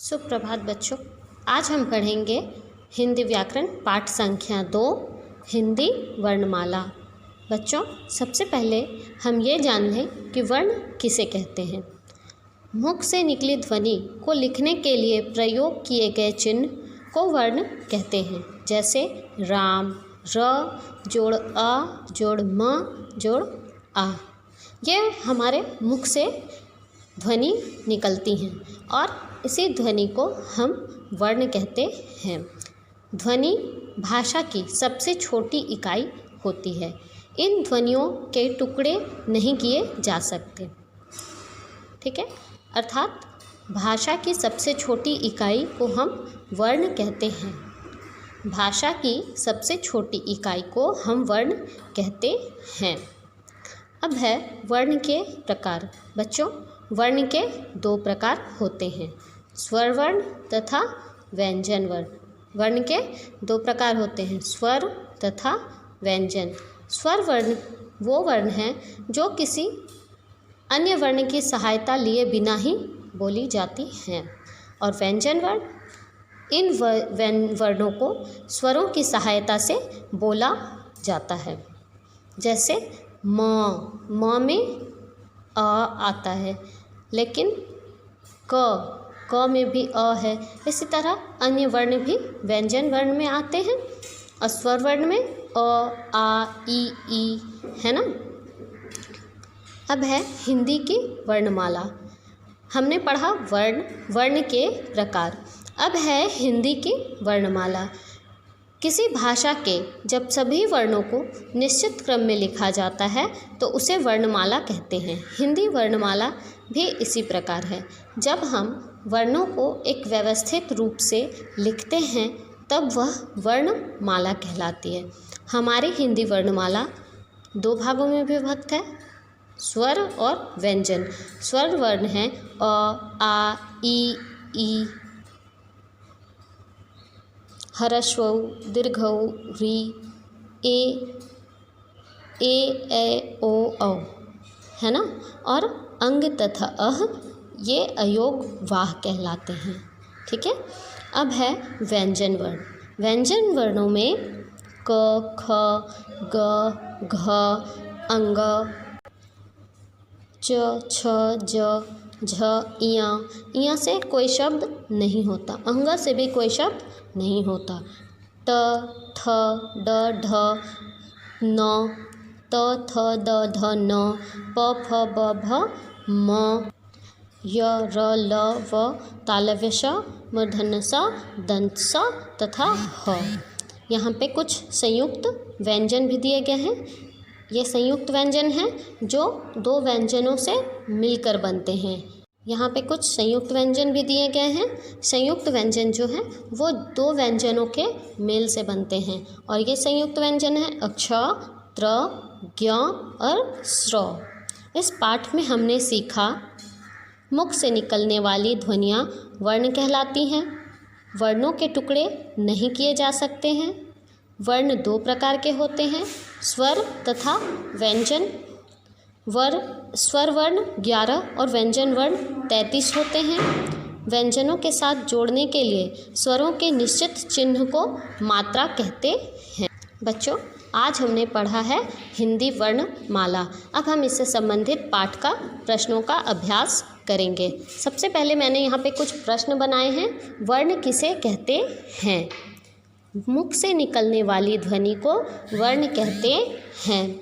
सुप्रभात बच्चों। आज हम पढ़ेंगे हिंदी व्याकरण पाठ संख्या 2 हिंदी वर्णमाला। बच्चों, सबसे पहले हम ये जान लें कि वर्ण किसे कहते हैं। मुख से निकली ध्वनि को लिखने के लिए प्रयोग किए गए चिन्ह को वर्ण कहते हैं। जैसे राम, र जोड़ अ जोड़ म जोड़ आ। ये हमारे मुख से ध्वनि निकलती हैं और इसी ध्वनि को हम वर्ण कहते हैं। ध्वनि भाषा की सबसे छोटी इकाई होती है। इन ध्वनियों के टुकड़े नहीं किए जा सकते। ठीक है, अर्थात भाषा की सबसे छोटी इकाई को हम वर्ण कहते हैं। भाषा की सबसे छोटी इकाई को हम वर्ण कहते हैं। अब है वर्ण के प्रकार। बच्चों, वर्ण के 2 प्रकार होते हैं, स्वर वर्ण तथा व्यंजन वर्ण। वर्ण के 2 प्रकार होते हैं, स्वर तथा व्यंजन। स्वर वर्ण वो वर्ण हैं जो किसी अन्य वर्ण की सहायता लिए बिना ही बोली जाती हैं, और व्यंजन वर्ण इन वर्णों को स्वरों की सहायता से बोला जाता है। जैसे म में अ आता है, लेकिन क में भी अ है। इसी तरह अन्य वर्ण भी व्यंजन वर्ण में आते हैं और स्वर वर्ण में अ, आ, ई है ना। अब है हिंदी की वर्णमाला। हमने पढ़ा वर्ण के प्रकार। अब है हिंदी की वर्णमाला। किसी भाषा के जब सभी वर्णों को निश्चित क्रम में लिखा जाता है तो उसे वर्णमाला कहते हैं। हिंदी वर्णमाला भी इसी प्रकार है। जब हम वर्णों को एक व्यवस्थित रूप से लिखते हैं तब वह वर्णमाला कहलाती है। हमारी हिंदी वर्णमाला 2 भागों में विभक्त है, स्वर और व्यंजन। स्वर वर्ण हैं अ, आ, ई, ह्रस्व ऊ, दीर्घ ऊ, री, ए, ओ, औ, है ना। और अंग तथा अह ये अयोग वाह कहलाते हैं। ठीक है। अब है व्यंजन वर्ण। व्यंजन वर्णों में क, ख, ग, घ, अंग, च, छ, ज, झ, इया से कोई शब्द नहीं होता। अंग से भी कोई शब्द नहीं होता। त, थ, ड, ढ, न, त, थ, द, ध, न, प, फ, ब, भ, म, य, र, ल, व, तालव्य श, मूर्धन्य स, दंत स तथा ह। यहाँ पे कुछ संयुक्त व्यंजन भी दिए गए हैं। ये संयुक्त व्यंजन हैं जो 2 व्यंजनों से मिलकर बनते हैं। यहाँ पे कुछ संयुक्त व्यंजन भी दिए गए हैं। संयुक्त व्यंजन जो हैं वो 2 व्यंजनों के मेल से बनते हैं, और ये संयुक्त व्यंजन है अक्ष, त्र, ज्ञ और स्र। इस पाठ में हमने सीखा मुख से निकलने वाली ध्वनियाँ वर्ण कहलाती हैं। वर्णों के टुकड़े नहीं किए जा सकते हैं। वर्ण 2 प्रकार के होते हैं, स्वर तथा व्यंजन। स्वर वर्ण 11 और व्यंजन वर्ण 33 होते हैं। व्यंजनों के साथ जोड़ने के लिए स्वरों के निश्चित चिन्ह को मात्रा कहते हैं। बच्चों, आज हमने पढ़ा है हिंदी वर्णमाला। अब हम इससे संबंधित पाठ का प्रश्नों का अभ्यास करेंगे। सबसे पहले मैंने यहाँ पे कुछ प्रश्न बनाए हैं। वर्ण किसे कहते हैं? मुख से निकलने वाली ध्वनि को वर्ण कहते हैं।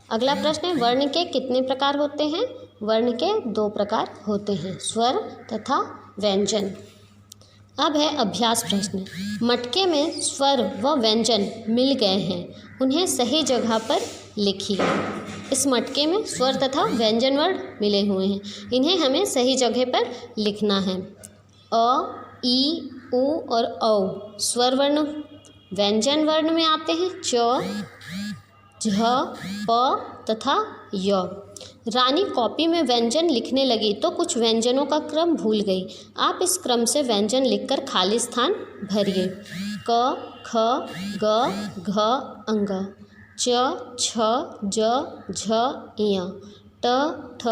अगला प्रश्न है, वर्ण के कितने प्रकार होते हैं? वर्ण के 2 प्रकार होते हैं, स्वर तथा व्यंजन। अब है अभ्यास प्रश्न। मटके में स्वर व व्यंजन मिल गए हैं, उन्हें सही जगह पर लिखिए। इस मटके में स्वर तथा व्यंजन वर्ण मिले हुए हैं, इन्हें हमें सही जगह पर लिखना है। अ, ई, उ और औ स्वर वर्ण। व्यंजन वर्ण में आते हैं च, झ, प तथा य। रानी कॉपी में व्यंजन लिखने लगी तो कुछ व्यंजनों का क्रम भूल गई। आप इस क्रम से व्यंजन लिखकर खाली स्थान भरिए। क, ख, ग, घ, अंग, च, छ, ज, झ, इय, ट ठ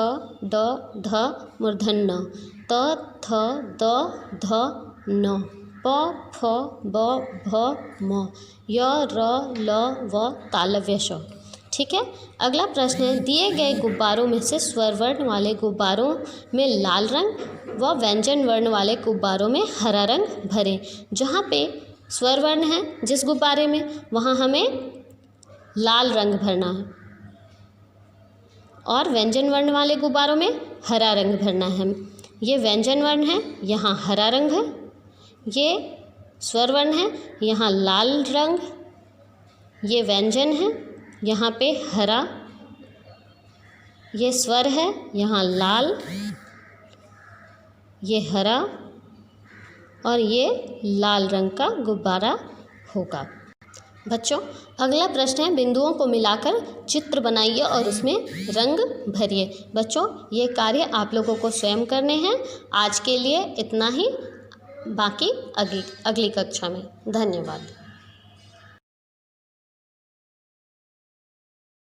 ड ढ मूर्धन्य त थ द ध न प फ ब भ म य र ल व तालव्य श। ठीक है। अगला प्रश्न है, दिए गए गुब्बारों में से स्वर वर्ण वाले गुब्बारों में लाल रंग व व्यंजन वर्ण वाले गुब्बारों में हरा रंग भरें। जहाँ पे स्वर वर्ण है जिस गुब्बारे में, वहाँ हमें लाल रंग भरना है और व्यंजन वर्ण वाले गुब्बारों में हरा रंग भरना है। ये व्यंजन वर्ण है, यहाँ हरा रंग है। ये स्वर वर्ण है, यहाँ लाल रंग। ये व्यंजन है, यहाँ पे हरा। ये स्वर है, यहाँ लाल, ये हरा और ये लाल रंग का गुब्बारा होगा। बच्चों, अगला प्रश्न है, बिंदुओं को मिलाकर चित्र बनाइए और उसमें रंग भरिए। बच्चों, ये कार्य आप लोगों को स्वयं करने हैं। आज के लिए इतना ही, बाकी अगली कक्षा में। धन्यवाद।